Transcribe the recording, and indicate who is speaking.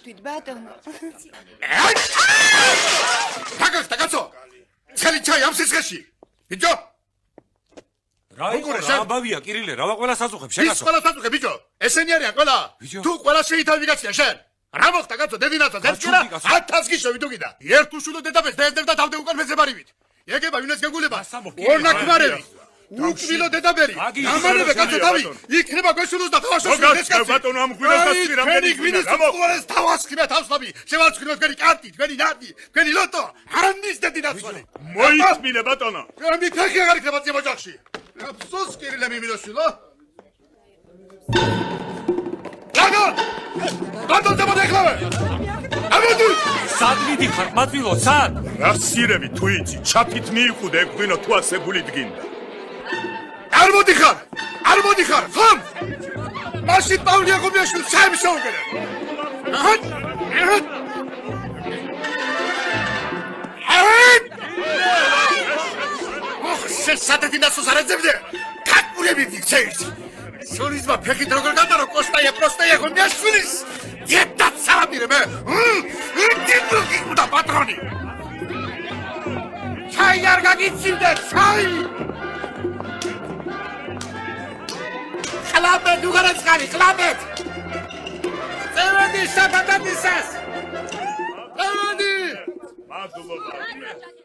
Speaker 1: მოვთვით ბატონო.
Speaker 2: გაგახდა კაცო. ცელი ჩაი ამ სისხლში. ბიჭო.
Speaker 3: რა იყო რა ამბავია კირილე, რა ყველა საზუხებ შეგასო.
Speaker 2: ის ყველა საზუხებ ბიჭო. ესენი არიან ყველა. თუ ყველა შეითავი გაცია შენ. რა მოხდა კაცო დედინაცას ერთხელა 1000 გიშოვი თუ კიდა. ერთ უშულო დედაბეს დაეძებდა თავდე უკან მეძებარივით. ეგება ვინეს გეგულება? ორნაკმარევი. უკვილო დედაბერი. გამარებე კაცო თავი. იქნება გეშუროს და თავაშოს
Speaker 4: გასკა ბატონო ამ ღვინოს დასწრი რამდენი
Speaker 2: გვინის უყურეს თავასკრიბა თავსლაბი. შევარცხნოთ თქვენი კარტი, თქვენი ნარდი, თქვენი ლოტო. არამის დედინაცვალი.
Speaker 4: მოიწმინე ბატონო.
Speaker 2: ამი ფეხი აღარ იქნება ძემ ოჯახში. აფსოს კირილე მიმინოსილო. ლაგო! ბატონ დამოდეხლავე! ამოდი!
Speaker 3: სად მიდიხარ, მატვილო, სად?
Speaker 4: რა სირები თუ იცი, ჩაფით მიიყუდე ეგ ღვინო თუ ასებული დგინდა.
Speaker 2: არ მოდიხარ, ხომ? მაშინ პავლე გომიაშვილი საერთოდ შეუგერე. ოხ, შესაძინასოს არაძებდე. კაკურები ძეის. სულიზმა ფეხით როგორ გადარო კოსტაია პროსტაია გომიაშვილის. დედაც სამირე მე. დედუკი და პატრონი. ჩაი არ გაგიცივდე, ჩაი. Klapet, უღარაცხარი, klapet! წევედი, შაბათათისას! წევედი!
Speaker 4: მადლობა.